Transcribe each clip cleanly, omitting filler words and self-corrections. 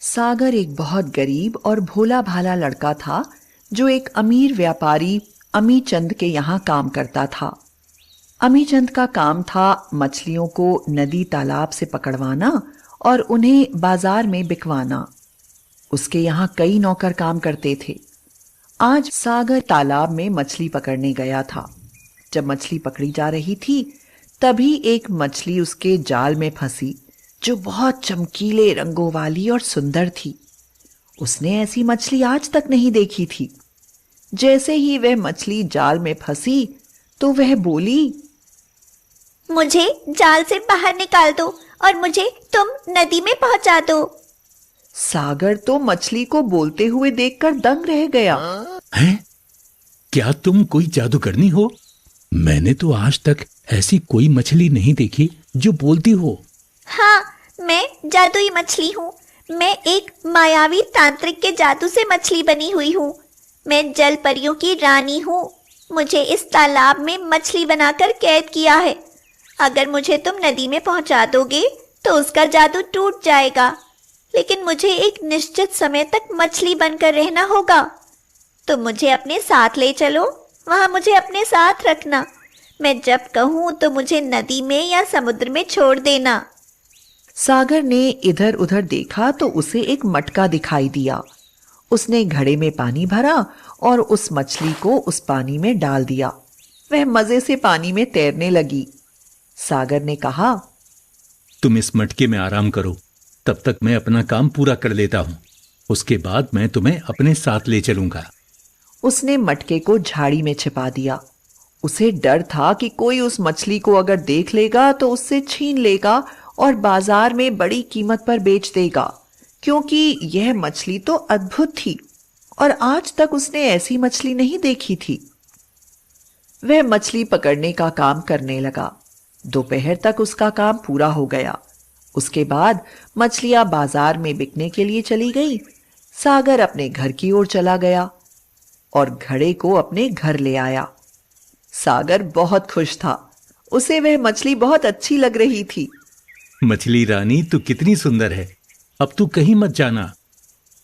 सागर एक बहुत गरीब और भोला भाला लड़का था जो एक अमीर व्यापारी अमीचंद के यहाँ काम करता था। अमीचंद का काम था मछलियों को नदी तालाब से पकड़वाना और उन्हें बाजार में बिकवाना। उसके यहाँ कई नौकर काम करते थे। आज सागर तालाब में मछली पकड़ने गया था। जब मछली पकड़ी जा रही थी तभी एक मछली उसके जाल में फंसी जो बहुत चमकीले रंगों वाली और सुंदर थी। उसने ऐसी मछली आज तक नहीं देखी थी। जैसे ही वह मछली जाल में फंसी तो वह बोली, मुझे जाल से बाहर निकाल दो और मुझे तुम नदी में पहुंचा दो। सागर तो मछली को बोलते हुए देखकर दंग रह गया। हैं? क्या तुम कोई जादूगरनी हो? मैंने तो आज तक ऐसी कोई मछली नहीं देखी जो बोलती हो। हाँ, मैं जादुई मछली हूँ। मैं एक मायावी तांत्रिक के जादू से मछली बनी हुई हूँ। मैं जल परियों की रानी हूँ। मुझे इस तालाब में मछली बनाकर कैद किया है। अगर मुझे तुम नदी में पहुंचा दोगे तो उसका जादू टूट जाएगा, लेकिन मुझे एक निश्चित समय तक मछली बनकर रहना होगा। तुम मुझे अपने साथ ले चलो, वहां मुझे अपने साथ रखना। मैं जब कहूँ तो मुझे नदी में या समुद्र में छोड़ देना। सागर ने इधर उधर देखा तो उसे एक मटका दिखाई दिया। उसने घड़े में पानी भरा और उस मछली को उस पानी में डाल दिया। वह मजे से पानी में तैरने लगी। सागर ने कहा, तुम इस मटके में आराम करो, तब तक मैं अपना काम पूरा कर लेता हूँ। उसके बाद मैं तुम्हें अपने साथ ले चलूंगा। उसने मटके को झाड़ी में छिपा दिया। उसे डर था कि कोई उस मछली को अगर देख लेगा तो उससे छीन लेगा और बाजार में बड़ी कीमत पर बेच देगा, क्योंकि यह मछली तो अद्भुत थी और आज तक उसने ऐसी मछली नहीं देखी थी। वह मछली पकड़ने का काम करने लगा। दोपहर तक उसका काम पूरा हो गया। उसके बाद मछलियां बाजार में बिकने के लिए चली गई। सागर अपने घर की ओर चला गया और घड़े को अपने घर ले आया। सागर बहुत खुश था। उसे वह मछली बहुत अच्छी लग रही थी। मछली रानी, तू कितनी सुंदर है। अब तू कहीं मत जाना।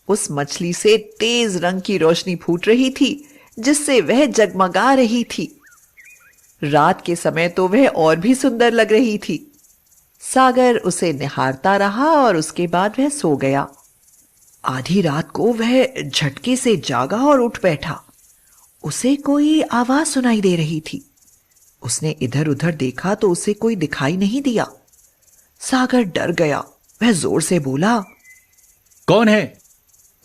उस मछली से तेज रंग की रोशनी फूट रही थी जिससे वह जगमगा रही थी। रात के समय तो वह और भी सुंदर लग रही थी। सागर उसे निहारता रहा और उसके बाद वह सो गया। आधी रात को वह झटके से जागा और उठ बैठा। उसे कोई आवाज सुनाई दे रही थी। उसने इधर उधर देखा तो उसे कोई दिखाई नहीं दिया। सागर डर गया। वह जोर से बोला, कौन है?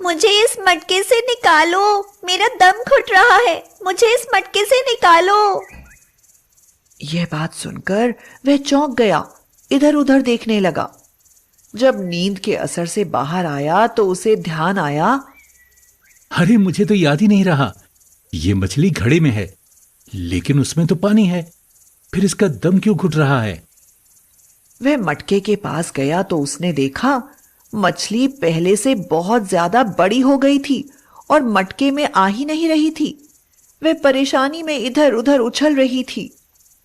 मुझे इस मटके से निकालो, मेरा दम घुट रहा है। मुझे इस मटके से निकालो। यह बात सुनकर वह चौंक गया। इधर उधर देखने लगा। जब नींद के असर से बाहर आया तो उसे ध्यान आया, अरे मुझे तो याद ही नहीं रहा। ये मछली घड़े में है, लेकिन उसमें तो पानी है। फिर इसका दम क्यों घुट रहा है? वह मटके के पास गया तो उसने देखा मछली पहले से बहुत ज्यादा बड़ी हो गई थी और मटके में आ ही नहीं रही थी। वह परेशानी में इधर उधर उछल रही थी।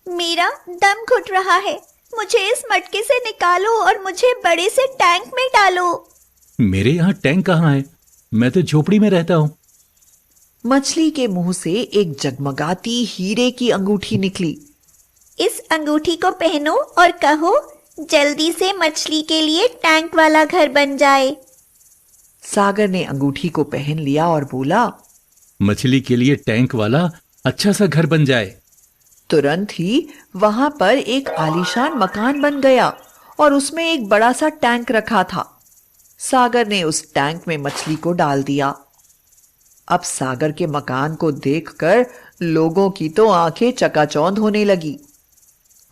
मेरा दम घुट रहा है। मुझे इस मटके से निकालो और मुझे बड़े से टैंक में डालो। मेरे यहाँ टैंक कहाँ है? मैं तो झोपड़ी में रहता हूँ। मछली के मुंह से एक जगमगाती हीरे की अंगूठी निकली। इस अंगूठी को पहनो और कहो, जल्दी से मछली के लिए टैंक वाला घर बन जाए। सागर ने अंगूठी को पहन लिया और बोला, मछली के लिए टैंक वाला अच्छा सा घर बन जाए। तुरंत ही वहां पर एक आलीशान मकान बन गया और उसमें एक बड़ा सा टैंक रखा था। सागर ने उस टैंक में मछली को डाल दिया। अब सागर के मकान को देखकर लोगों की तो आंखें चकाचौंध होने लगी।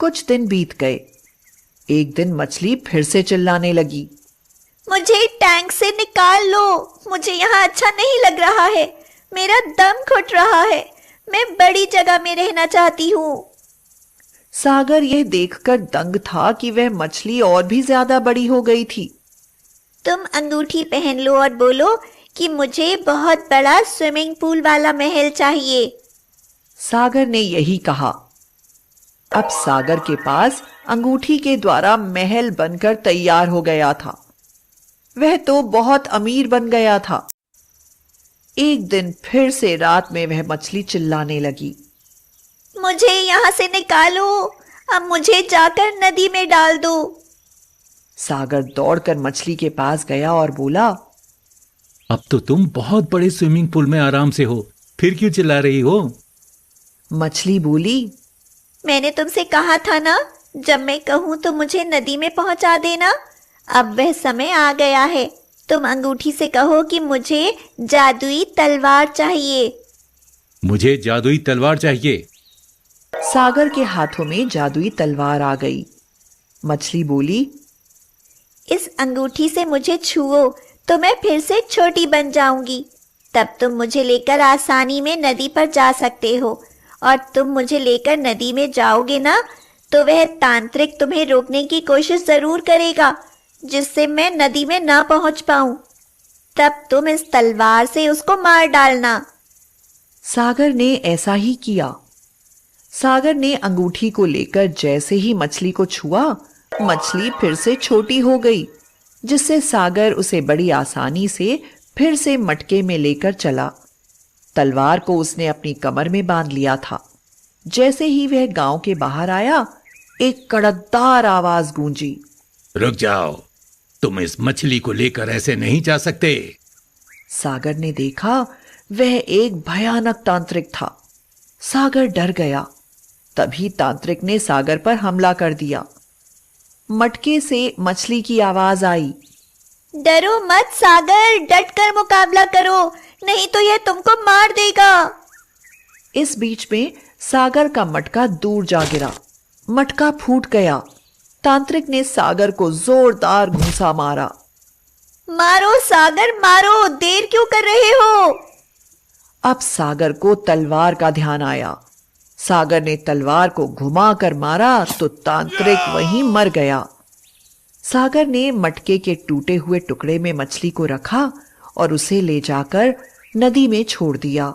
कुछ दिन बीत गए। एक दिन मछली फिर से चिल्लाने लगी, मुझे टैंक से निकाल लो। मुझे यहाँ अच्छा नहीं लग रहा है। मेरा दम घुट रहा है। मैं बड़ी जगह में रहना चाहती हूँ। सागर यह देखकर दंग था कि वह मछली और भी ज्यादा बड़ी हो गई थी। तुम अंगूठी पहन लो और बोलो कि मुझे बहुत बड़ा स्विमिंग पूल वाला महल चाहिए। सागर ने यही कहा। अब सागर के पास अंगूठी के द्वारा महल बनकर तैयार हो गया था। वह तो बहुत अमीर बन गया था। एक दिन फिर से रात में वह मछली चिल्लाने लगी, मुझे यहाँ से निकालो, अब मुझे जाकर नदी में डाल दो। सागर दौड़कर मछली के पास गया और बोला, अब तो तुम बहुत बड़े स्विमिंग पूल में आराम से हो, फिर क्यों चिल्ला रही हो? मछली बोली, मैंने तुमसे कहा था ना, जब मैं कहूँ तो मुझे नदी में पहुंचा देना। अब वह समय आ गया है। तुम अंगूठी से कहो कि मुझे जादुई तलवार चाहिए। मुझे जादुई तलवार चाहिए। सागर के हाथों में जादुई तलवार आ गई। मछली बोली, इस अंगूठी से मुझे छुओ तो मैं फिर से छोटी बन जाऊंगी। तब तुम मुझे लेकर आसानी में नदी पर जा सकते हो, और तुम मुझे लेकर नदी में जाओगे ना, तो वह तांत्रिक तुम्हें रोकने की कोशिश जरूर करेगा, जिससे मैं नदी में ना पहुंच पाऊं। तब तुम इस तलवार से उसको मार डालना। सागर ने ऐसा ही किया। सागर ने अंगूठी को लेकर जैसे ही मछली को छुआ, मछली फिर से छोटी हो गई, जिससे सागर उसे बड़ी आसानी से फिर से मटके में लेकर चला। तलवार को उसने अपनी कमर में बांध लिया था। जैसे ही वह गांव के बाहर आया, एक कड़कदार आवाज गूंजी, रुक जाओ, तुम इस मछली को लेकर ऐसे नहीं जा सकते। सागर ने देखा, वह एक भयानक तांत्रिक था। सागर डर गया। तभी तांत्रिक ने सागर पर हमला कर दिया। मटके से मछली की आवाज आई, डरो मत सागर, डटकर मुकाबला करो, नहीं तो यह तुमको मार देगा। इस बीच में सागर का मटका दूर जा गिरा। मटका फूट गया। तांत्रिक ने सागर को जोरदार घूंसा मारा। मारो सागर मारो, देर क्यों कर रहे हो? अब सागर को तलवार का ध्यान आया। सागर ने तलवार को घुमाकर मारा तो तांत्रिक वहीं मर गया। सागर ने मटके के टूटे हुए टुकड़े में मछली को रखा और उसे ले जाकर नदी में छोड़ दिया।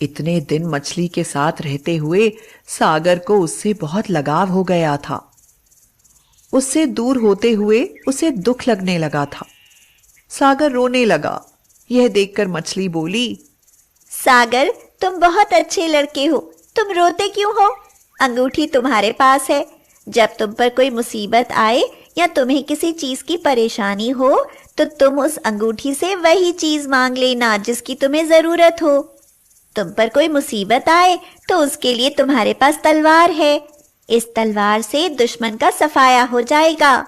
इतने दिन मछली के साथ रहते हुए सागर को उससे बहुत लगाव हो गया था। उससे दूर होते हुए उसे दुख लगने लगा था। सागर रोने लगा। यह देखकर मछली बोली, सागर, तुम बहुत अच्छे लड़के हो, तुम रोते क्यों हो? अंगूठी तुम्हारे पास है। जब तुम पर कोई मुसीबत आए या तुम्हें किसी चीज की परेशानी हो, तो तुम उस अंगूठी से वही चीज मांग लेना जिसकी तुम्हें जरूरत हो। तुम पर कोई मुसीबत आए तो उसके लिए तुम्हारे पास तलवार है। इस तलवार से दुश्मन का सफाया हो जाएगा।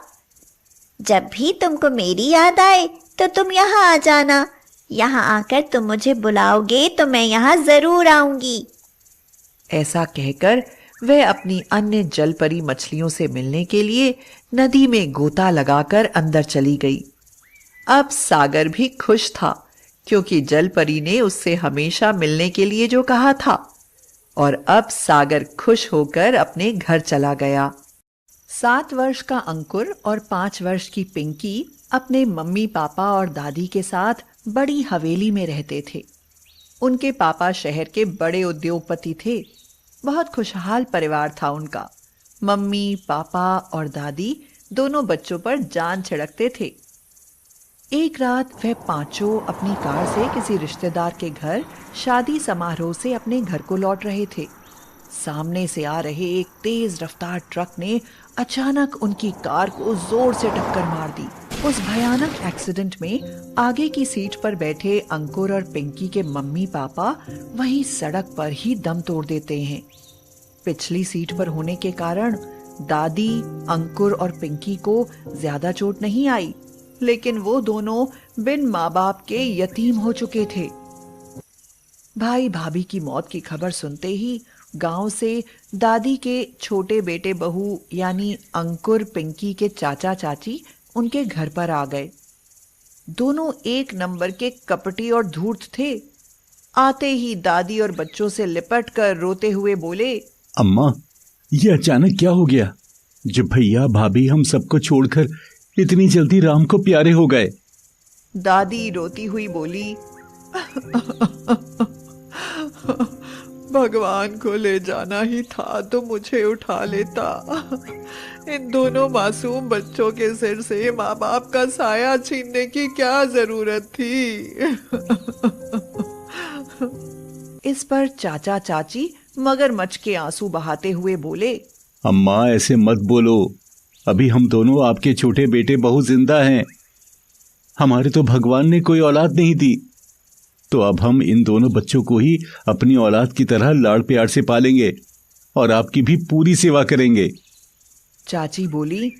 जब भी तुमको मेरी याद आए तो तुम यहाँ आ जाना। यहाँ आकर तुम मुझे बुलाओगे तो मैं यहाँ जरूर आऊंगी। ऐसा कहकर वह अपनी अन्य जलपरी मछलियों से मिलने के लिए नदी में गोता लगाकर अंदर चली गई। अब सागर भी खुश था, क्योंकि जलपरी ने उससे हमेशा मिलने के लिए जो कहा था। और अब सागर खुश होकर अपने घर चला गया। 7 वर्ष का अंकुर और 5 वर्ष की पिंकी अपने मम्मी पापा और दादी के साथ बड़ी हवेली में रहते थे। उनके पापा शहर के बड़े उद्योगपति थे। बहुत खुशहाल परिवार था उनका। मम्मी पापा और दादी दोनों बच्चों पर जान छिड़कते थे। एक रात वह पांचों अपनी कार से किसी रिश्तेदार के घर शादी समारोह से अपने घर को लौट रहे थे। सामने से आ रहे एक तेज रफ्तार ट्रक ने अचानक उनकी कार को जोर से टक्कर मार दी। उस भयानक एक्सीडेंट में आगे की सीट पर बैठे अंकुर और पिंकी के मम्मी पापा वहीं सड़क पर ही दम तोड़ देते हैं। पिछली सीट पर होने के कारण दादी, अंकुर और पिंकी को ज्यादा चोट नहीं आई, लेकिन वो दोनों बिन माँ बाप के यतीम हो चुके थे। भाई भाभी की मौत की खबर सुनते ही गांव से दादी के छोटे बेटे बहू यानी अंकुर पिंकी के चाचा चाची उनके घर पर आ गए। दोनों एक नंबर के कपटी और धूर्त थे। आते ही दादी और बच्चों से लिपट कर रोते हुए बोले, अम्मा, ये अचानक क्या हो गया जब भैया भाभी हम सबको छोड़कर इतनी जल्दी राम को प्यारे हो गए? दादी रोती हुई बोली, भगवान को ले जाना ही था तो मुझे उठा लेता। इन दोनों मासूम बच्चों के सिर से माँ बाप का साया छीनने की क्या जरूरत थी। इस पर चाचा चाची मगरमच्छ के आंसू बहाते हुए बोले, अम्मा ऐसे मत बोलो, अभी हम दोनों आपके छोटे बेटे बहू जिंदा हैं। हमारे तो भगवान ने कोई औलाद नहीं दी, तो अब हम इन दोनों बच्चों को ही अपनी औलाद की तरह लाड़ प्यार से पालेंगे और आपकी भी पूरी सेवा करेंगे। चाची बोली,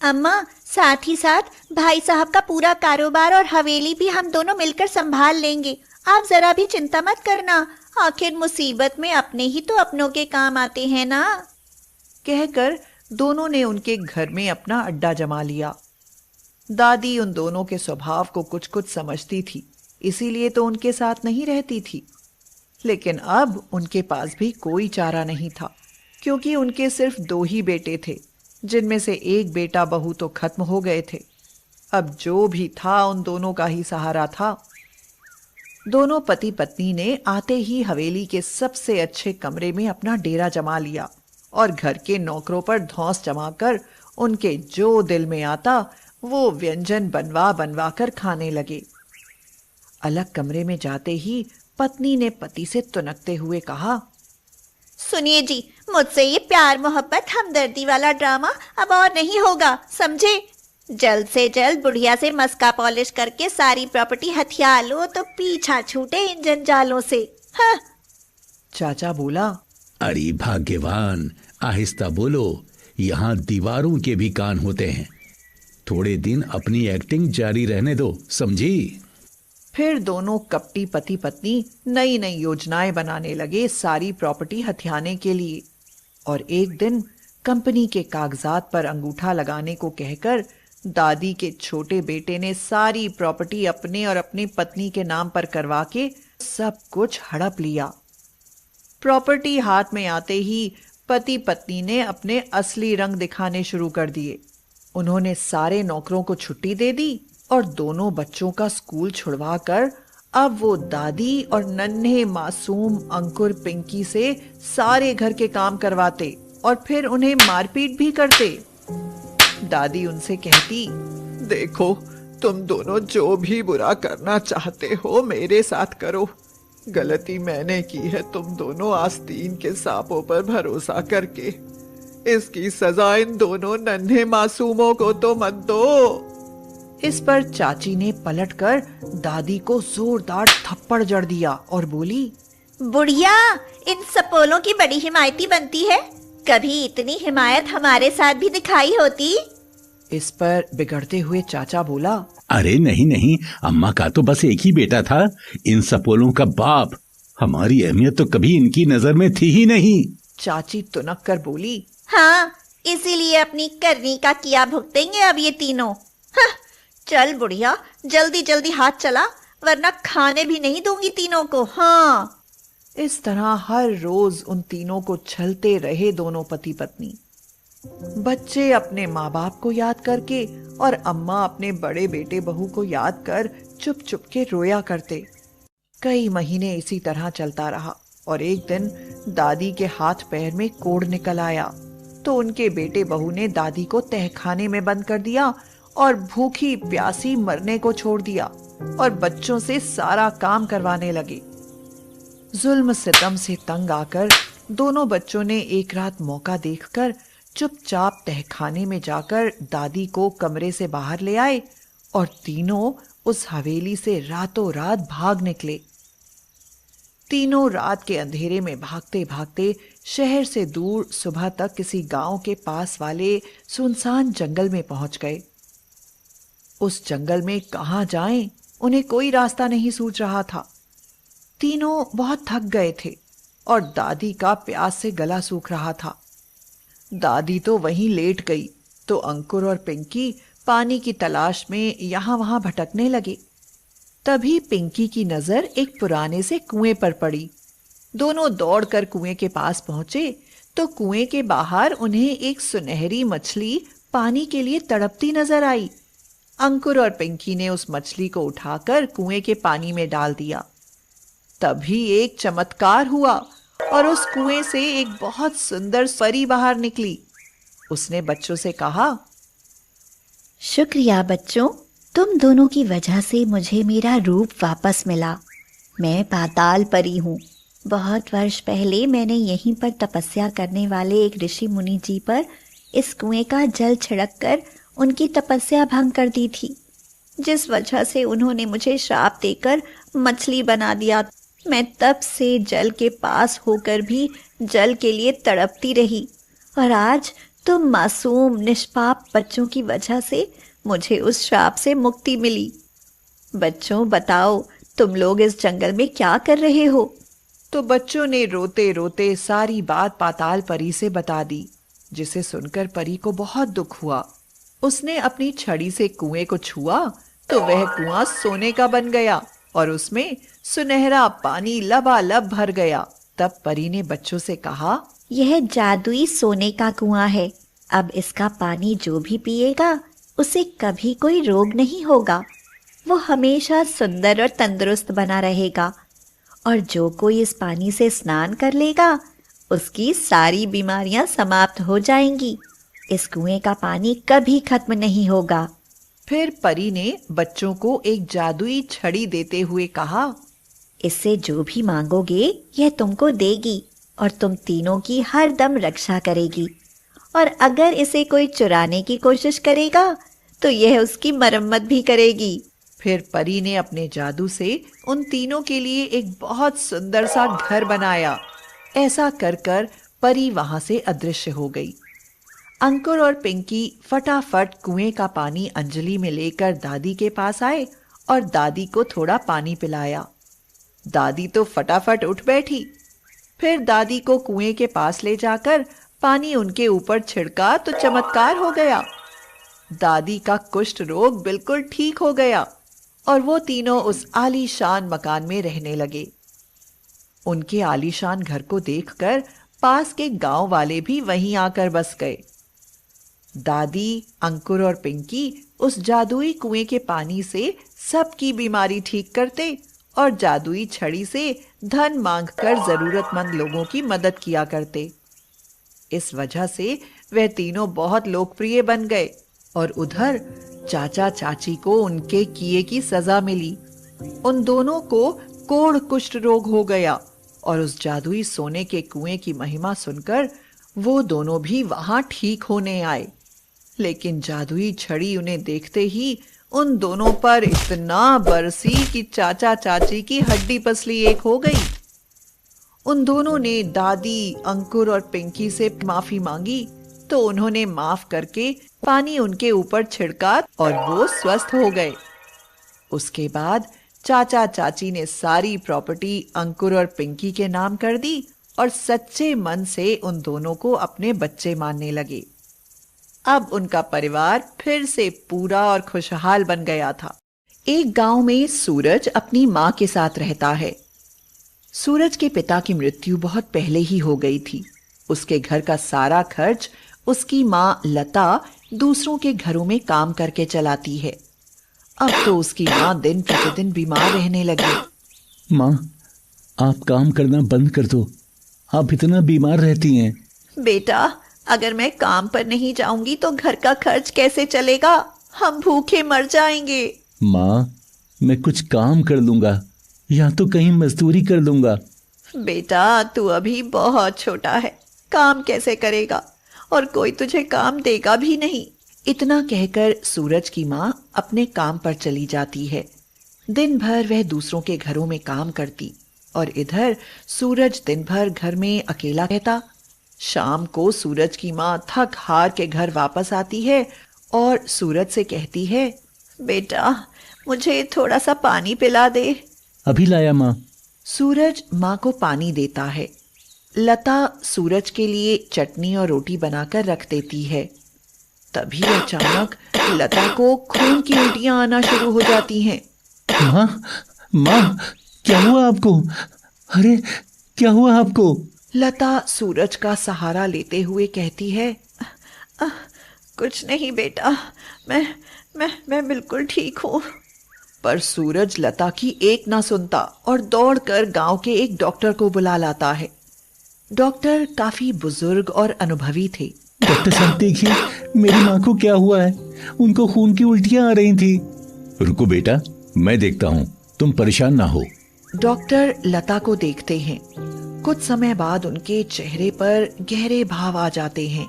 अम्मा साथ ही साथ भाई साहब का पूरा कारोबार और हवेली भी हम दोनों मिलकर संभाल लेंगे। आप जरा भी चिंता मत करना, आखिर मुसीबत में अपने ही तो अपनों के काम आते हैं ना। कहकर दोनों ने उनके घर में अपना अड्डा जमा लिया। दादी उन दोनों के स्वभाव को कुछ कुछ समझती थी, इसीलिए तो उनके साथ नहीं रहती थी। लेकिन अब उनके पास भी कोई चारा नहीं था, क्योंकि उनके सिर्फ 2 ही बेटे थे, जिनमें से एक बेटा बहू तो खत्म हो गए थे। अब जो भी था उन दोनों का ही सहारा था। दोनों पति पत्नी ने आते ही हवेली के सबसे अच्छे कमरे में अपना डेरा जमा लिया और घर के नौकरों पर धौंस जमाकर उनके जो दिल में आता वो व्यंजन बनवा बनवा कर खाने लगे। अलग कमरे में जाते ही पत्नी ने पति से तुनकते हुए कहा, सुनिए जी, मुझसे ये प्यार मोहब्बत हमदर्दी वाला ड्रामा अब और नहीं होगा, समझे। जल्द से जल्द बुढ़िया से मस्का पॉलिश करके सारी प्रॉपर्टी हथिया लो तो पीछा छूटे इन जंजालों से। हाँ। चाचा बोला, अरे भाग्यवान, आहिस्ता बोलो, यहाँ दीवारों के भी कान होते हैं। थोड़े दिन अपनी एक्टिंग जारी रहने दो, समझी। फिर दोनों कपटी पति पत्नी नई नई योजनाएं बनाने लगे सारी प्रॉपर्टी हथियाने के लिए। और एक दिन कंपनी के कागजात पर अंगूठा लगाने को कहकर दादी के छोटे बेटे ने सारी प्रॉपर्टी अपने और अपनी पत्नी के नाम पर करवा के सब कुछ हड़प लिया। प्रॉपर्टी हाथ में आते ही पति पत्नी ने अपने असली रंग दिखाने शुरू कर दिए। उन्होंने सारे नौकरों को छुट्टी दे दी और दोनों बच्चों का स्कूल छुड़वाकर अब वो दादी और नन्हे मासूम अंकुर पिंकी से सारे घर के काम करवाते और फिर उन्हें मारपीट भी करते। दादी उनसे कहती, देखो, तुम दोनों जो भी बुरा करना चाहते हो मेरे साथ करो। गलती मैंने की है तुम दोनों आस्तीन के सांपों पर भरोसा करके। इसकी सजा इन दोनों नन्हे मासूमों को तो मत दो। इस पर चाची ने पलटकर दादी को जोरदार थप्पड़ जड़ दिया और बोली, बुढ़िया, इन सपोलों की बड़ी हिमायती बनती है, कभी इतनी हिमायत हमारे साथ भी दिखाई होती। इस पर बिगड़ते हुए चाचा बोला, अरे नहीं नहीं, अम्मा का तो बस एक ही बेटा था, इन सपोलों का बाप। हमारी अहमियत तो कभी इनकी नजर में थी ही नहीं। चाची तुनक कर बोली, हाँ, इसीलिए अपनी करनी का किया भुगतेंगे अब ये तीनों। हाँ, चल बुढ़िया, जल्दी जल्दी हाथ चला, वरना खाने भी नहीं दूंगी तीनों को। हाँ। इस तरह हर रोज उन तीनों को छलते रहे दोनों पति पत्नी। बच्चे अपने माँ बाप को याद करके और अम्मा अपने बड़े बेटे बहू को याद कर चुप चुप के रोया करते। कई महीने इसी तरह चलता रहा और एक दिन दादी के हाथ पैर में कोढ़ निकल आया तो उनके बेटे बहू ने दादी को तहखाने में बंद कर दिया और भूखी प्यासी मरने को छोड़ दिया और बच्चों से सारा काम करवाने लगे। जुल्म सितम से तंग आकर दोनों बच्चों ने एक रात मौका देखकर चुपचाप तहखाने में जाकर दादी को कमरे से बाहर ले आए और तीनों उस हवेली से रातों रात भाग निकले। तीनों रात के अंधेरे में भागते भागते शहर से दूर सुबह तक किसी गांव के पास वाले सुनसान जंगल में पहुंच गए। उस जंगल में कहां जाएं, उन्हें कोई रास्ता नहीं सूझ रहा था। तीनों बहुत थक गए थे और दादी का प्यास से गला सूख रहा था। दादी तो वहीं लेट गई तो अंकुर और पिंकी पानी की तलाश में यहां वहां भटकने लगे। तभी पिंकी की नजर एक पुराने से कुएं पर पड़ी। दोनों दौड़कर कुएं के पास पहुंचे तो कुएं के बाहर उन्हें एक सुनहरी मछली पानी के लिए तड़पती नजर आई। अंकुर और पिंकी ने उस मछली को उठाकर कुएं के पानी में डाल दिया। तभी एक चमत्कार हुआ और उस कुएं से एक बहुत सुंदर परी बाहर निकली। उसने बच्चों से कहा, शुक्रिया बच्चों, तुम दोनों की वजह से मुझे मेरा रूप वापस मिला। मैं पाताल परी हूँ। बहुत वर्ष पहले मैंने यहीं पर तपस्या करने वाले एक ऋषि मुनि जी पर इस कुएं का जल छिड़क कर उनकी तपस्या भंग कर दी थी, जिस वजह से उन्होंने मुझे श्राप देकर मछली बना दिया। मैं तब से जल के पास होकर भी जल के लिए तड़पती रही, और आज तुम मासूम निष्पाप बच्चों की वजह से मुझे उस श्राप से मुक्ति मिली। बच्चों बताओ, तुम लोग इस जंगल में क्या कर रहे हो? तो बच्चों ने रोते रोते सारी बात पाताल परी से बता दी, जिसे सुनकर परी को बहुत दुख हुआ। उसने अपनी छड़ी से कुएं को छुआ तो वह कुआं सोने का बन गया और उसमें सुनहरा पानी लबालब भर गया। तब परी ने बच्चों से कहा, यह जादुई सोने का कुआं है। अब इसका पानी जो भी पिएगा उसे कभी कोई रोग नहीं होगा। वो हमेशा सुंदर और तंदुरुस्त बना रहेगा, और जो कोई इस पानी से स्नान कर लेगा उसकी सारी बीमारियां समाप्त हो जाएंगी। इस कुएं का पानी कभी खत्म नहीं होगा। फिर परी ने बच्चों को एक जादुई छड़ी देते हुए कहा, इससे जो भी मांगोगे यह तुमको देगी और तुम तीनों की हर दम रक्षा करेगी, और अगर इसे कोई चुराने की कोशिश करेगा तो यह उसकी मरम्मत भी करेगी। फिर परी ने अपने जादू से उन तीनों के लिए एक बहुत सुंदर सा घर बनाया। ऐसा कर कर परी वहां से अदृश्य हो गई। अंकुर और पिंकी फटाफट कुएं का पानी अंजलि में लेकर दादी के पास आए और दादी को थोड़ा पानी पिलाया। दादी तो फटाफट उठ बैठी। फिर दादी को कुएं के पास ले जाकर पानी उनके ऊपर छिड़का तो चमत्कार हो गया। दादी का कुष्ठ रोग बिल्कुल ठीक हो गया और वो तीनों उस आलीशान मकान में रहने लगे। उनके आलीशान घर को देखकर पास के गांव वाले भी वहीं आकर बस गए। दादी, अंकुर और पिंकी उस जादुई कुएं के पानी से सबकी बीमारी ठीक करते और जादुई छड़ी से धन मांगकर जरूरतमंद लोगों की मदद किया करते। इस वजह से वह तीनों बहुत लोकप्रिय बन गए और उधर चाचा चाची को उनके किए की सजा मिली। उन दोनों को कोढ़ कुष्ठ रोग हो गया और उस जादुई सोने के कुएं की महिमा सुनकर वो दोनों भी वहां ठीक होने आए। लेकिन जादुई छड़ी उन्हें देखते ही उन दोनों पर इतना बरसी कि चाचा चाची की हड्डी पसली एक हो गई। उन दोनों ने दादी, अंकुर और पिंकी से माफी मांगी तो उन्होंने माफ करके पानी उनके ऊपर छिड़का और वो स्वस्थ हो गए। उसके बाद चाचा चाची ने सारी प्रॉपर्टी अंकुर और पिंकी के नाम कर दी और सच्चे मन से उन दोनों को अपने बच्चे मानने लगे। अब उनका परिवार फिर से पूरा और खुशहाल बन गया था। एक गांव में सूरज अपनी मां के साथ रहता है। सूरज के पिता की मृत्यु बहुत पहले ही हो गई थी। उसके घर का सारा खर्च उसकी मां लता दूसरों के घरों में काम करके चलाती है। अब तो उसकी मां दिन प्रतिदिन बीमार रहने लगी। माँ, आप काम करना बंद कर दो, आप इतना बीमार रहती हैं। बेटा, अगर मैं काम पर नहीं जाऊंगी तो घर का खर्च कैसे चलेगा? हम भूखे मर जाएंगे। माँ, मैं कुछ काम कर लूंगा या तो कहीं मजदूरी कर लूंगा। बेटा, तू अभी बहुत छोटा है, काम कैसे करेगा? और कोई तुझे काम देगा भी नहीं। इतना कहकर सूरज की माँ अपने काम पर चली जाती है। दिन भर वह दूसरों के घरों में काम करती और इधर सूरज दिन भर घर में अकेला रहता। शाम को सूरज की माँ थक हार के घर वापस आती है और सूरज से कहती है, बेटा, मुझे थोड़ा सा पानी पिला दे। अभी लाया माँ। सूरज माँ को पानी देता है। लता सूरज के लिए चटनी और रोटी बनाकर रख देती है। तभी अचानक लता को खून की उल्टियां आना शुरू हो जाती हैं। माँ, माँ, क्या हुआ आपको? अरे, क्या हुआ आपको? लता सूरज का सहारा लेते हुए कहती है, कुछ नहीं बेटा, मैं बिल्कुल ठीक हूँ। पर सूरज लता की एक ना सुनता और दौड़कर गांव के एक डॉक्टर को बुला लाता है। डॉक्टर काफी बुजुर्ग और अनुभवी थे। डॉक्टर साहब देखिए, मेरी माँ को क्या हुआ है, उनको खून की उल्टियां आ रही थी। रुको बेटा, मैं देखता हूँ, तुम परेशान ना हो। डॉक्टर लता को देखते हैं। कुछ समय बाद उनके चेहरे पर गहरे भाव आ जाते हैं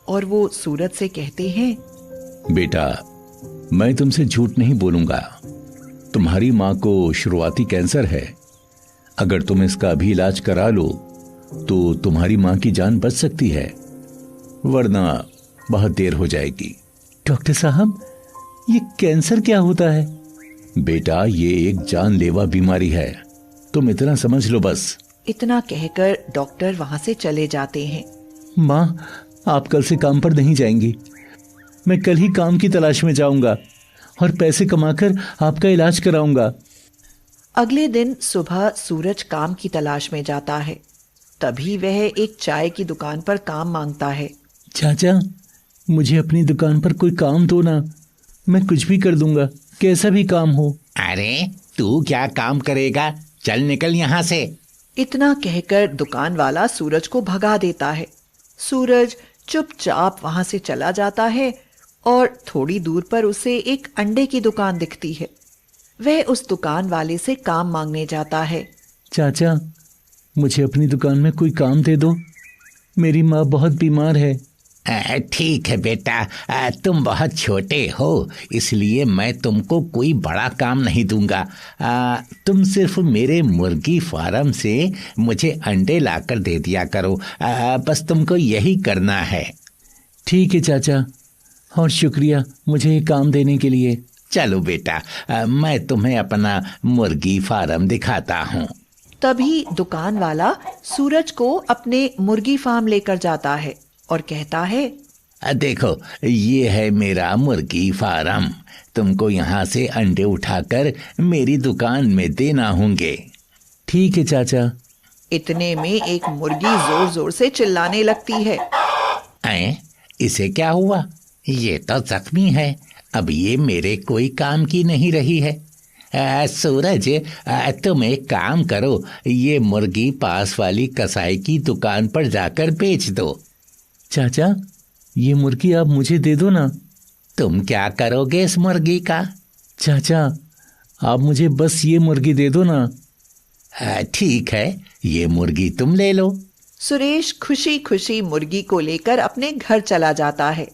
और वो सूरज से कहते हैं, बेटा, मैं तुमसे झूठ नहीं बोलूंगा। तुम्हारी माँ को शुरुआती कैंसर है। अगर तुम इसका अभी इलाज करा लो तो तुम्हारी माँ की जान बच सकती है, वरना बहुत देर हो जाएगी। डॉक्टर साहब, ये कैंसर क्या होता है? बेटा, ये एक जानलेवा बीमारी है, तुम इतना समझ लो बस। इतना कहकर डॉक्टर वहां से चले जाते हैं। माँ, आप कल से काम पर नहीं जाएंगी। मैं कल ही काम की तलाश में जाऊंगा और पैसे कमाकर आपका इलाज कराऊंगा। अगले दिन सुबह सूरज काम की तलाश में जाता है। तभी वह एक चाय की दुकान पर काम मांगता है। चाचा, मुझे अपनी दुकान पर कोई काम दो ना, मैं कुछ भी कर दूंगा, कैसा भी काम हो। अरे तू क्या काम करेगा, चल निकल यहाँ से। इतना कहकर दुकान वाला सूरज को भगा देता है। सूरज चुपचाप वहां से चला जाता है और थोड़ी दूर पर उसे एक अंडे की दुकान दिखती है। वह उस दुकान वाले से काम मांगने जाता है। चाचा, मुझे अपनी दुकान में कोई काम दे दो, मेरी माँ बहुत बीमार है। ठीक है बेटा, तुम बहुत छोटे हो, इसलिए मैं तुमको कोई बड़ा काम नहीं दूंगा। तुम सिर्फ मेरे मुर्गी फार्म से मुझे अंडे लाकर दे दिया करो, बस तुमको यही करना है। ठीक है चाचा, और शुक्रिया मुझे ये काम देने के लिए। चलो बेटा, मैं तुम्हें अपना मुर्गी फार्म दिखाता हूँ। तभी दुकान वाला सूरज को अपने मुर्गी फार्म लेकर जाता है और कहता है, देखो, ये है मेरा मुर्गी फार्म, तुमको यहाँ से अंडे उठाकर मेरी दुकान में देना होंगे। ठीक है चाचा। इतने में एक मुर्गी जोर जोर से चिल्लाने लगती है। इसे क्या हुआ? ये तो जख्मी है, अब ये मेरे कोई काम की नहीं रही है। सूरज, तुम एक काम करो, ये मुर्गी पास वाली कसाई की दुकान पर जाकर बेच दो। चाचा, ये मुर्गी आप मुझे दे दो ना। तुम क्या करोगे इस मुर्गी का? चाचा, आप मुझे बस ये मुर्गी दे दो ना। ठीक है, ये मुर्गी तुम ले लो। सुरेश खुशी खुशी मुर्गी को लेकर अपने घर चला जाता है।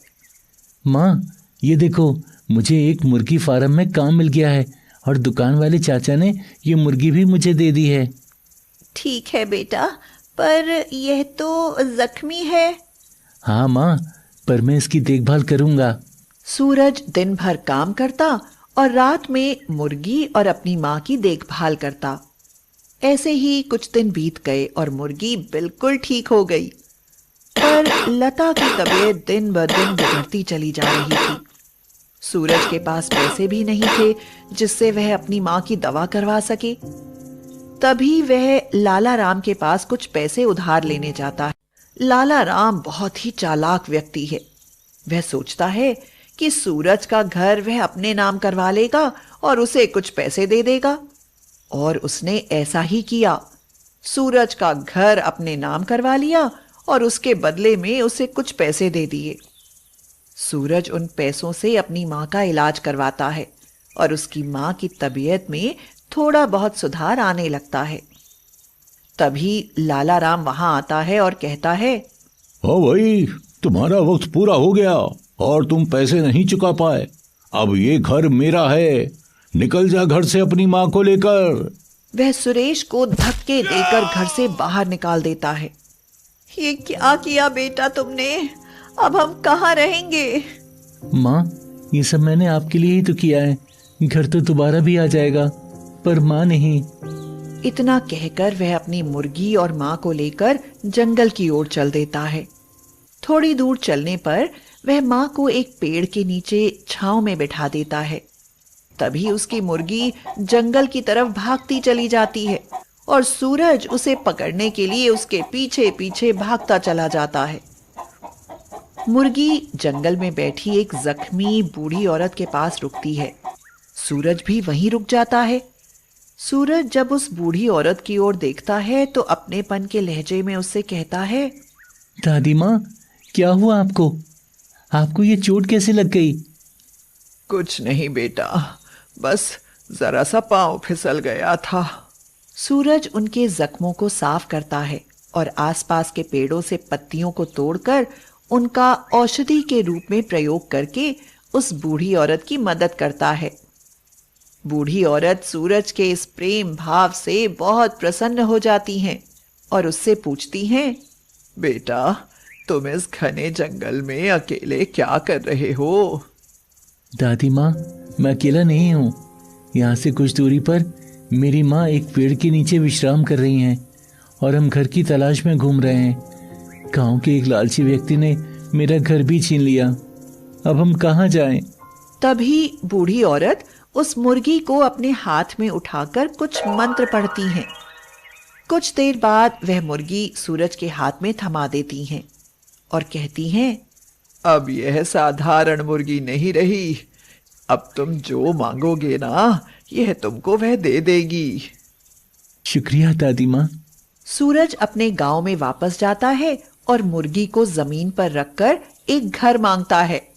माँ, ये देखो, मुझे एक मुर्गी फार्म में काम मिल गया है और दुकान वाले चाचा ने ये मुर्गी भी मुझे दे दी है। ठीक है बेटा, पर यह तो जख्मी है। हाँ माँ, पर मैं इसकी देखभाल करूंगा। सूरज दिन भर काम करता और रात में मुर्गी और अपनी माँ की देखभाल करता। ऐसे ही कुछ दिन बीत गए और मुर्गी बिल्कुल ठीक हो गई, पर लता की तबीयत दिन ब दिन बिगड़ती चली जा रही थी। सूरज के पास पैसे भी नहीं थे जिससे वह अपनी माँ की दवा करवा सके। तभी वह लाला राम के पास कुछ पैसे उधार लेने जाता है। लाला राम बहुत ही चालाक व्यक्ति है। वह सोचता है कि सूरज का घर वह अपने नाम करवा लेगा और उसे कुछ पैसे दे देगा, और उसने ऐसा ही किया। सूरज का घर अपने नाम करवा लिया और उसके बदले में उसे कुछ पैसे दे दिए। सूरज उन पैसों से अपनी माँ का इलाज करवाता है और उसकी माँ की तबीयत में थोड़ा बहुत सुधार आने लगता है। तभी लाला राम वहां आता है और कहता है, ओ भाई, तुम्हारा वक्त पूरा हो गया और तुम पैसे नहीं चुका पाए। अब ये घर मेरा है, निकल जा घर से अपनी माँ को लेकर। वह सुरेश को धक्के देकर घर से बाहर निकाल देता है। ये क्या किया बेटा तुमने? अब हम कहाँ रहेंगे? माँ, ये सब मैंने आपके लिए ही तो किया है। घर तो दोबारा भी आ जाएगा, पर माँ नहीं। इतना कहकर वह अपनी मुर्गी और माँ को लेकर जंगल की ओर चल देता है। थोड़ी दूर चलने पर वह माँ को एक पेड़ के नीचे छांव में बिठा देता है। तभी उसकी मुर्गी जंगल की तरफ भागती चली जाती है और सूरज उसे पकड़ने के लिए उसके पीछे पीछे भागता चला जाता है। मुर्गी जंगल में बैठी एक जख्मी बूढ़ी औरत के पास रुकती है। सूरज भी वहीं रुक जाता है। सूरज जब उस बूढ़ी औरत की ओर देखता है तो अपनेपन के लहजे में उससे कहता है, दादी माँ, क्या हुआ आपको? आपको ये चोट कैसे लग गई? कुछ नहीं बेटा, बस जरा सा पांव फिसल गया था। सूरज उनके जख्मों को साफ करता है और आसपास के पेड़ों से पत्तियों को तोड़कर उनका औषधि के रूप में प्रयोग करके उस बूढ़ी औरत की मदद करता है। बूढ़ी औरत सूरज के इस प्रेम भाव से बहुत प्रसन्न हो जाती हैं और उससे पूछती हैं, बेटा, तुम इस घने जंगल में अकेले क्या कर रहे हो? दादी माँ, मैं अकेला नहीं हूँ। यहाँ से कुछ दूरी पर मेरी माँ एक पेड़ के नीचे विश्राम कर रही हैं और हम घर की तलाश में घूम रहे हैं। गांव के एक लालची व्यक्ति ने मेरा घर भी छीन लिया। अब हम कहाँ जाएं? तभी बूढ़ी औरत उस मुर्गी को अपने हाथ में उठाकर कुछ मंत्र पढ़ती हैं। कुछ देर बाद वह मुर्गी सूरज के हाथ में थमा देती हैं और कहती हैं, अब यह साधारण मुर्गी नहीं रही। अब तुम जो मांगोगे ना, यह तुमको वह दे देगी। शुक्रिया दादी माँ। सूरज अपने गांव में वापस जाता है और मुर्गी को जमीन पर रखकर एक घर मांगता है।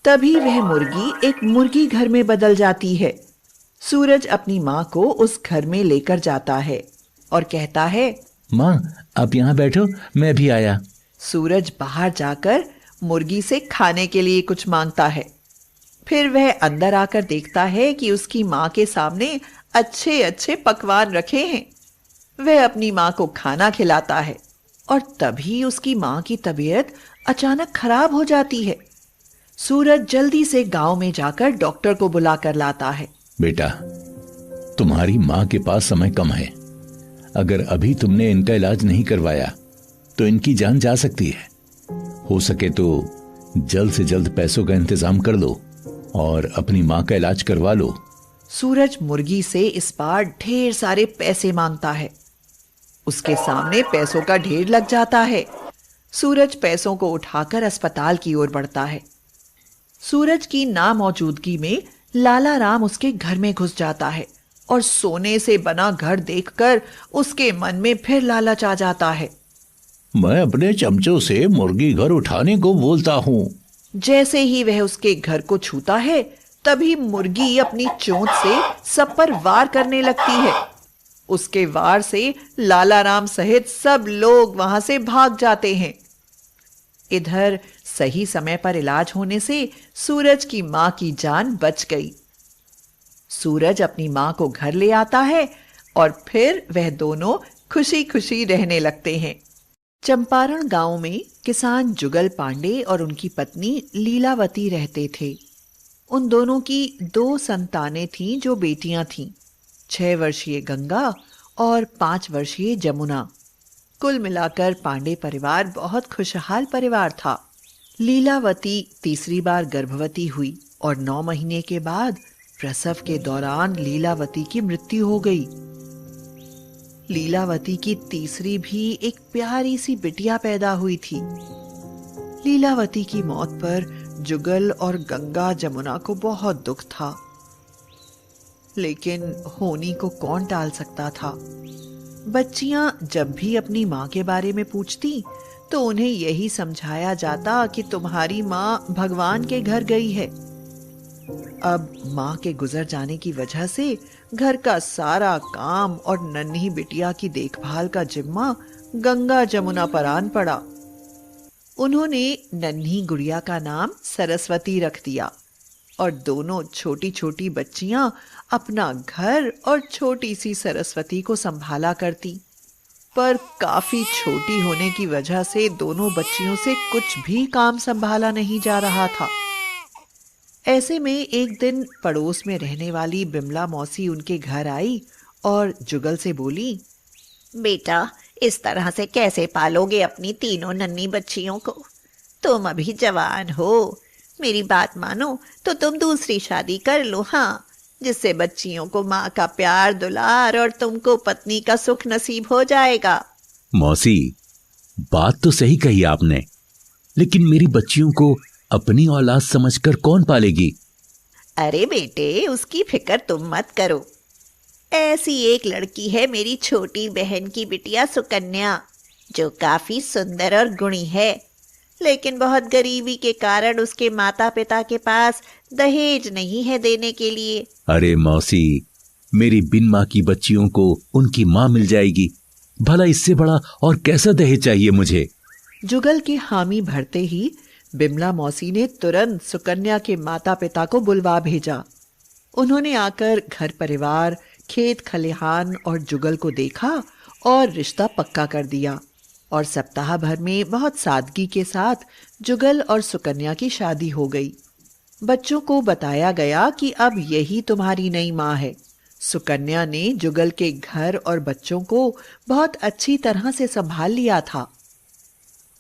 तभी वह मुर्गी एक मुर्गी घर में बदल जाती है। सूरज अपनी माँ को उस घर में लेकर जाता है और कहता है, माँ, आप यहाँ बैठो, मैं भी आया। सूरज बाहर जाकर मुर्गी से खाने के लिए कुछ मांगता है। फिर वह अंदर आकर देखता है कि उसकी माँ के सामने अच्छे अच्छे पकवान रखे हैं। वह अपनी माँ को खाना खिलाता है और तभी उसकी माँ की तबीयत अचानक खराब हो जाती है। सूरज जल्दी से गांव में जाकर डॉक्टर को बुलाकर लाता है। बेटा, तुम्हारी माँ के पास समय कम है। अगर अभी तुमने इनका इलाज नहीं करवाया तो इनकी जान जा सकती है। हो सके तो जल्द से जल्द पैसों का इंतजाम कर लो और अपनी माँ का इलाज करवा लो। सूरज मुर्गी से इस बार ढेर सारे पैसे मांगता है। उसके सामने पैसों का ढेर लग जाता है। सूरज पैसों को उठाकर अस्पताल की ओर बढ़ता है। सूरज की नामौजूदगी में लाला राम उसके घर में घुस जाता है और सोने से बना घर देखकर उसके मन में फिर लालच आ जाता है। मैं अपने चमचों से मुर्गी घर उठाने को बोलता हूँ। जैसे ही वह उसके घर को छूता है तभी मुर्गी अपनी चोंच से सब पर वार करने लगती है। उसके वार से लाला राम सहित सब लोग वहां से भाग जाते हैं। इधर सही समय पर इलाज होने से सूरज की मां की जान बच गई। सूरज अपनी मां को घर ले आता है और फिर वह दोनों खुशी खुशी रहने लगते हैं। चंपारण गांव में किसान जुगल पांडे और उनकी पत्नी लीलावती रहते थे। उन दोनों की 2 संतानें थीं जो बेटियां थीं, 6 वर्षीय गंगा और 5 वर्षीय जमुना। कुल मिलाकर पांडे परिवार बहुत खुशहाल परिवार था। लीलावती तीसरी बार गर्भवती हुई और 9 महीने के बाद प्रसव के दौरान लीलावती की मृत्यु हो गई। लीलावती की तीसरी भी एक प्यारी सी बिटिया पैदा हुई थी। लीलावती की मौत पर जुगल और गंगा जमुना को बहुत दुख था, लेकिन होनी को कौन टाल सकता था। बच्चियां जब भी अपनी माँ के बारे में पूछती तो उन्हें यही समझाया जाता कि तुम्हारी माँ भगवान के घर गई है। अब माँ के गुजर जाने की वजह से घर का सारा काम और नन्ही बिटिया की देखभाल का जिम्मा गंगा जमुना पर आन पड़ा। उन्होंने नन्ही गुड़िया का नाम सरस्वती रख दिया और दोनों छोटी छोटी बच्चियां अपना घर और छोटी सी सरस्वती को संभाला करती। पर काफी छोटी होने की वजह से दोनों बच्चियों से कुछ भी काम संभाला नहीं जा रहा था। ऐसे में एक दिन पड़ोस में रहने वाली बिमला मौसी उनके घर आई और जुगल से बोली, बेटा, इस तरह से कैसे पालोगे अपनी तीनों नन्ही बच्चियों को? तुम अभी जवान हो। मेरी बात मानो तो तुम दूसरी शादी कर लो, हाँ, जिससे बच्चियों को माँ का प्यार दुलार और तुमको पत्नी का सुख नसीब हो जाएगा। मौसी, बात तो सही कही आपने, लेकिन मेरी बच्चियों को अपनी औलाद समझकर कौन पालेगी? अरे बेटे, उसकी फिक्र तुम मत करो। ऐसी एक लड़की है मेरी छोटी बहन की बिटिया सुकन्या, जो काफी सुंदर और गुणी है, लेकिन बहुत गरीबी के कारण उसके माता पिता के पास दहेज नहीं है देने के लिए। अरे मौसी, मेरी बिन माँ की बच्चियों को उनकी माँ मिल जाएगी, भला इससे बड़ा और कैसा दहेज चाहिए मुझे। जुगल के हामी भरते ही बिमला मौसी ने तुरंत सुकन्या के माता पिता को बुलवा भेजा। उन्होंने आकर घर परिवार, खेत खलिहान और जुगल को देखा और रिश्ता पक्का कर दिया, और सप्ताह भर में बहुत सादगी के साथ जुगल और सुकन्या की शादी हो गई। बच्चों को बताया गया कि अब यही तुम्हारी नई माँ है। सुकन्या ने जुगल के घर और बच्चों को बहुत अच्छी तरह से संभाल लिया था।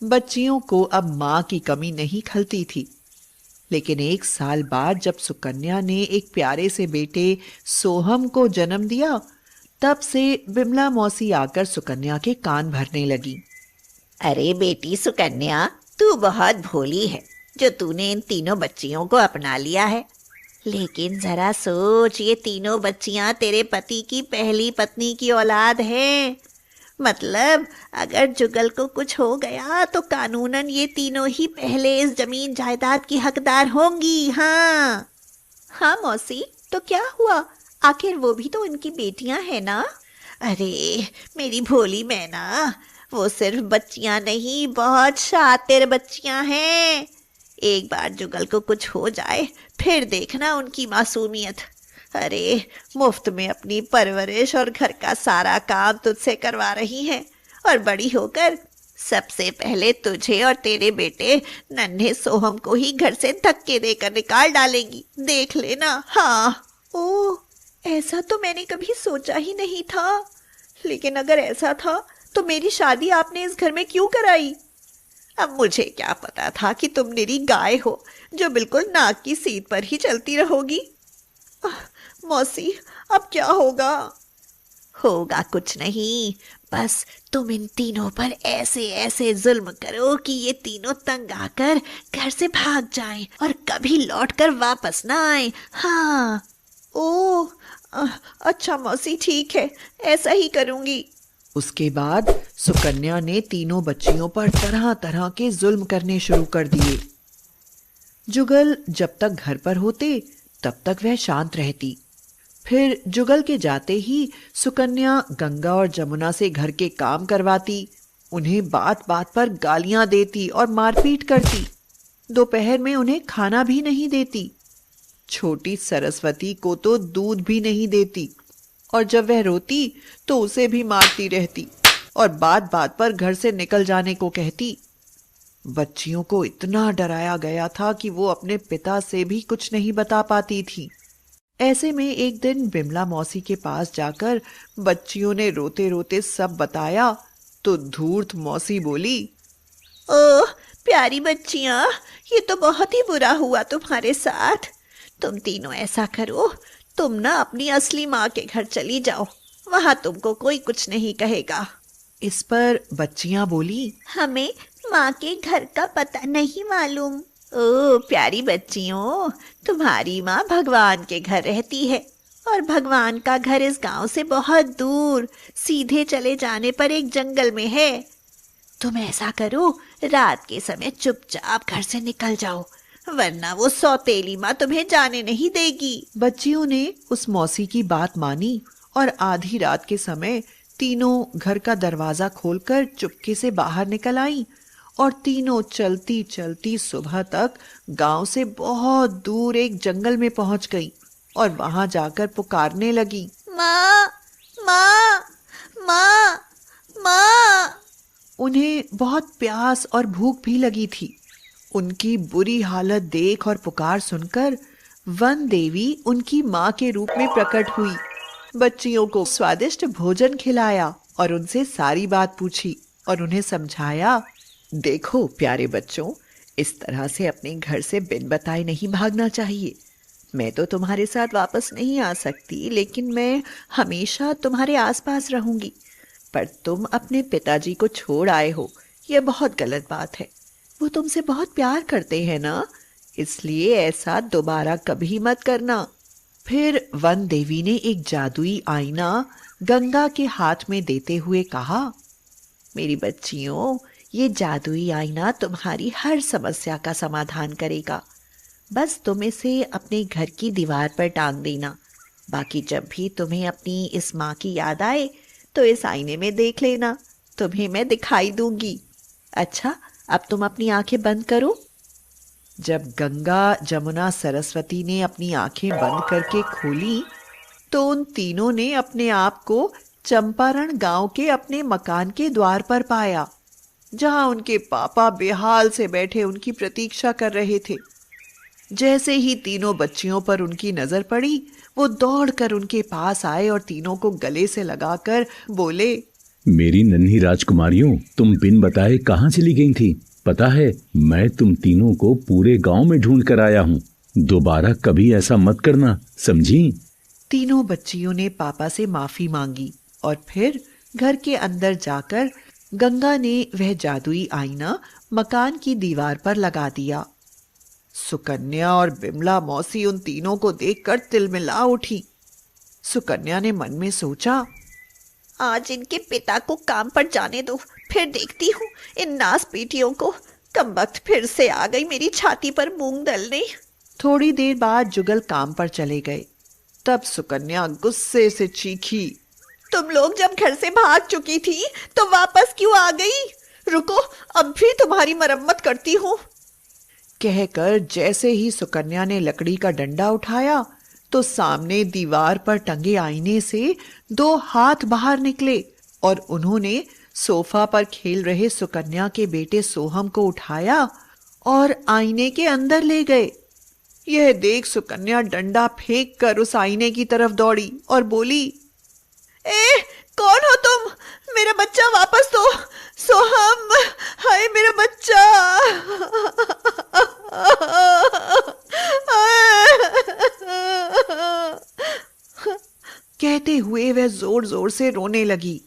बच्चियों को अब माँ की कमी नहीं खलती थी। लेकिन 1 साल बाद जब सुकन्या ने एक प्यारे से बेटे सोहम को जन्म दिया, तब से बिमला मौसी आकर सुकन्या के कान भरने लगी। अरे बेटी सुकन्या, तू बहुत भोली है जो तूने इन तीनों बच्चियों को अपना लिया है। लेकिन जरा सोच, ये तीनों बच्चियां तेरे पति की पहली पत्नी की औलाद हैं। मतलब अगर जुगल को कुछ हो गया तो कानूनन ये तीनों ही पहले इस जमीन जायदाद की हकदार होंगी। हाँ हाँ मौसी, तो क्या हुआ? आखिर वो भी तो उनकी बेटियां हैं ना। अरे मेरी भोली मैना, वो सिर्फ बच्चियां नहीं, बहुत शातिर बच्चियां हैं। एक बार जुगल को कुछ हो जाए फिर देखना उनकी मासूमियत। अरे मुफ्त में अपनी परवरिश और घर का सारा काम तुझसे करवा रही हैं, और बड़ी होकर सबसे पहले तुझे और तेरे बेटे नन्हे सोहम को ही घर से धक्के देकर निकाल डालेंगी, देख लेना। हाँ। ओह, ऐसा तो मैंने कभी सोचा ही नहीं था। लेकिन अगर ऐसा था तो मेरी शादी आपने इस घर में क्यों कराई? अब मुझे क्या पता था कि तुम निरी गाय हो जो बिल्कुल नाक की सीध पर ही चलती रहोगी। मौसी, अब क्या होगा? होगा कुछ नहीं, बस तुम इन तीनों पर ऐसे ऐसे जुल्म करो कि ये तीनों तंग आकर घर से भाग जाएं और कभी लौटकर वापस ना आए। हाँ। ओह, अच्छा मौसी, ठीक है, ऐसा ही करूंगी। उसके बाद सुकन्या ने तीनों बच्चियों पर तरह तरह के जुल्म करने शुरू कर दिए। जुगल जब तक घर पर होते तब तक वह शांत रहती। फिर जुगल के जाते ही सुकन्या गंगा और जमुना से घर के काम करवाती, उन्हें बात बात पर गालियां देती और मारपीट करती। दोपहर में उन्हें खाना भी नहीं देती। छोटी सरस्वती को तो दूध भी नहीं देती, और जब वह रोती तो उसे भी मारती रहती और बात बात पर घर से निकल जाने को कहती। बच्चियों को इतना डराया गया था कि वो अपने पिता से भी कुछ नहीं बता पाती थी। ऐसे में एक दिन बिमला मौसी के पास जाकर बच्चियों ने रोते रोते सब बताया तो धूर्त मौसी बोली, ओह प्यारी बच्चियां, ये तो बहुत ही बुरा हुआ तुम्हारे साथ। तुम तीनों ऐसा करो, तुम ना अपनी असली माँ के घर चली जाओ, वहां तुमको कोई कुछ नहीं कहेगा। इस पर बच्चियां बोली, हमें माँ के घर का पता नहीं मालूम। ओह प्यारी बच्चियों, तुम्हारी माँ भगवान के घर रहती है, और भगवान का घर इस गांव से बहुत दूर सीधे चले जाने पर एक जंगल में है। तुम ऐसा करो, रात के समय चुपचाप घर से निकल जाओ, वरना वो सौतेली माँ तुम्हें जाने नहीं देगी। बच्चियों ने उस मौसी की बात मानी और आधी रात के समय तीनों घर का दरवाजा खोलकर चुपके से बाहर निकल आई, और तीनों चलती चलती सुबह तक गांव से बहुत दूर एक जंगल में पहुंच गई और वहां जाकर पुकारने लगी, माँ माँ माँ माँ। उन्हें बहुत प्यास और भूख भी लगी थी। उनकी बुरी हालत देख और पुकार सुनकर वन देवी उनकी माँ के रूप में प्रकट हुई। बच्चियों को स्वादिष्ट भोजन खिलाया और उनसे सारी बात पूछी और उन्हें समझाया, देखो प्यारे बच्चों, इस तरह से अपने घर से बिन बताए नहीं भागना चाहिए। मैं तो तुम्हारे साथ वापस नहीं आ सकती, लेकिन मैं हमेशा तुम्हारे आसपास रहूंगी। पर तुम अपने पिताजी को छोड़ आए हो, यह बहुत गलत बात है। वो तुमसे बहुत प्यार करते हैं ना, इसलिए ऐसा दोबारा कभी मत करना। फिर वन देवी ने एक जादुई आईना गंगा के हाथ में देते हुए कहा, मेरी बच्चियों, ये जादुई आईना तुम्हारी हर समस्या का समाधान करेगा। बस तुम इसे अपने घर की दीवार पर टांग देना। बाकी जब भी तुम्हें अपनी इस माँ की याद आए तो इस आईने में देख लेना, तुम्हें मैं दिखाई दूंगी। अच्छा, अब तुम अपनी आंखें बंद करो। जब गंगा, जमुना, सरस्वती ने अपनी आंखें बंद करके खोली तो उन तीनों ने अपने आप को चंपारण गांव के अपने मकान के द्वार पर पाया, जहां उनके पापा बेहाल से बैठे उनकी प्रतीक्षा कर रहे थे। जैसे ही तीनों बच्चियों पर उनकी नजर पड़ी, वो दौड़कर उनके पास आए और तीनों को गले से लगाकर बोले, मेरी नन्ही राजकुमारियों, तुम बिन बताए कहाँ चली गई थी? पता है, मैं तुम तीनों को पूरे गांव में ढूंढ कर आया हूँ। दोबारा कभी ऐसा मत करना, समझी? तीनों बच्चियों ने पापा से माफी मांगी और फिर घर के अंदर जाकर गंगा ने वह जादुई आईना मकान की दीवार पर लगा दिया। सुकन्या और बिमला मौसी उन तीनों को देखकर तिलमिला उठी। सुकन्या ने मन में सोचा, आज इनके पिता को काम पर जाने दो, फिर देखती हूँ इन नास बेटियों को। कमबख्त फिर से आ गई मेरी छाती पर मूंग दलने। थोड़ी देर बाद जुगल काम पर चले गए। तब सुकन्या गुस्से से चीखी, तुम लोग जब घर से भाग चुकी थी तो वापस क्यों आ गई? रुको, अब भी तुम्हारी मरम्मत करती हूँ। कहकर जैसे ही सुकन्या ने लकड़ी का डंडा उठाया तो सामने दीवार पर टंगे आईने से दो हाथ बाहर निकले और उन्होंने सोफा पर खेल रहे सुकन्या के बेटे सोहम को उठाया और आईने के अंदर ले गए। यह देख सुकन्या डंडा फेंक कर उस आईने की तरफ दौड़ी और बोली, कौन हो तुम? मेरा बच्चा वापस दो। सोहम, हाय मेरा बच्चा। कहते हुए वह जोर जोर से रोने लगी।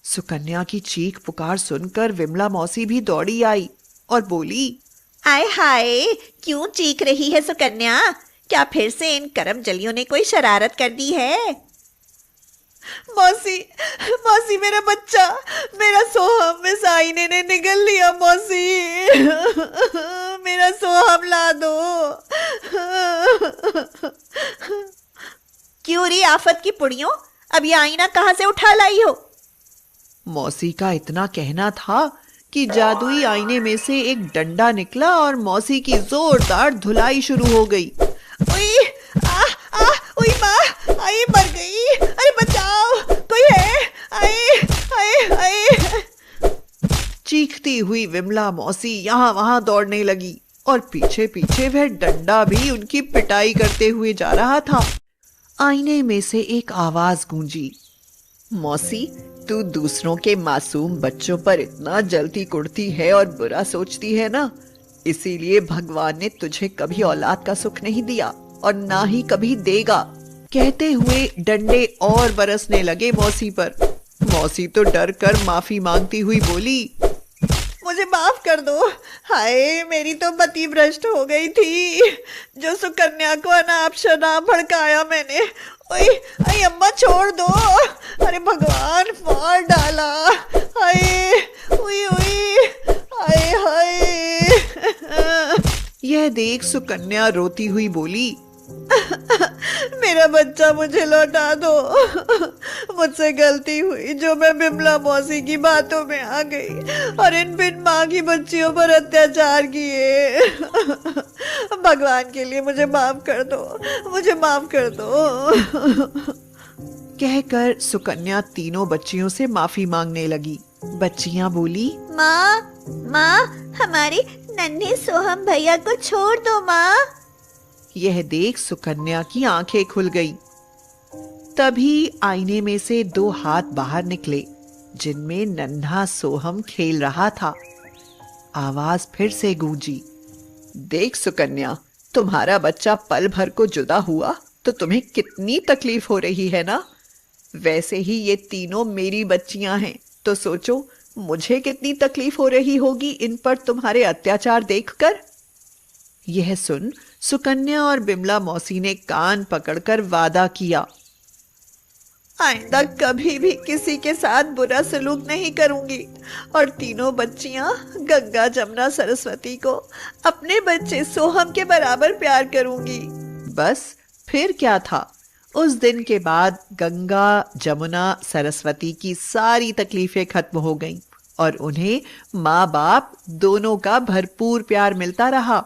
सुकन्या की चीख पुकार सुनकर विमला मौसी भी दौड़ी आई और बोली, आय हाय, क्यों चीख रही है सुकन्या? क्या फिर से इन करमजलियों ने कोई शरारत कर दी है? मौसी, मौसी मेरा बच्चा, मेरा सोहम इस आईने ने निगल लिया। मौसी, मेरा सोहम ला दो। क्यों री आफत की पुड़ियों, अब ये आईना कहाँ से उठा लाई हो? मौसी का इतना कहना था कि जादुई आईने में से एक डंडा निकला और मौसी की जोरदार धुलाई शुरू हो गई। ओए, ओए माँ, आई मर गई। अरे बचाओ, कोई है? आए, आए, आए। चीखती हुई विमला मौसी यहाँ वहां दौड़ने लगी और पीछे पीछे वह डंडा भी उनकी पिटाई करते हुए जा रहा था। आईने में से एक आवाज गूंजी, मौसी, तू दूसरों के मासूम बच्चों पर इतना जलती कुड़ती है और बुरा सोचती है ना, इसीलिए भगवान ने तुझे कभी औलाद का सुख नहीं दिया और ना ही कभी देगा। कहते हुए डंडे और बरसने लगे मौसी पर। मौसी तो डर कर माफी मांगती हुई बोली, मुझे माफ कर दो। हाय, मेरी तो मति भ्रष्ट हो गई थी। जो सुकन्या को अनाप शनाप भड़काया मैंने। ओए, अरे अम्मा छोड़ दो। अरे भगवान, मार डाला। हाय, ओए ओए, हाय हाय। यह देख सुकन्या रोती हुई बोली, मेरा बच्चा मुझे लौटा दो। मुझसे गलती हुई जो मैं बिमला मौसी की बातों में आ गई और इन बिन माँ की बच्चियों पर अत्याचार किए। भगवान के लिए मुझे माफ कर दो, मुझे माफ कर दो। कहकर सुकन्या तीनों बच्चियों से माफी मांगने लगी। बच्चियां बोली, माँ, माँ, हमारे नन्हे सोहम भैया को छोड़ दो माँ। यह देख सुकन्या की आंखें खुल गई। तभी आईने में से दो हाथ बाहर निकले जिनमें नन्हा सोहम खेल रहा था। आवाज फिर से गूंजी, देख सुकन्या, तुम्हारा बच्चा पल भर को जुदा हुआ तो तुम्हें कितनी तकलीफ हो रही है ना। वैसे ही ये तीनों मेरी बच्चियां हैं, तो सोचो मुझे कितनी तकलीफ हो रही होगी इन पर तुम्हारे अत्याचार देखकर। यह सुन सुकन्या और बिमला मौसी ने कान पकड़कर वादा किया, आइंदा कभी भी किसी के साथ बुरा सलूक नहीं करूंगी और तीनों बच्चियां गंगा जमुना सरस्वती को अपने बच्चे सोहम के बराबर प्यार करूंगी। बस फिर क्या था, उस दिन के बाद गंगा जमुना सरस्वती की सारी तकलीफें खत्म हो गईं और उन्हें माँ बाप दोनों का भरपूर प्यार मिलता रहा।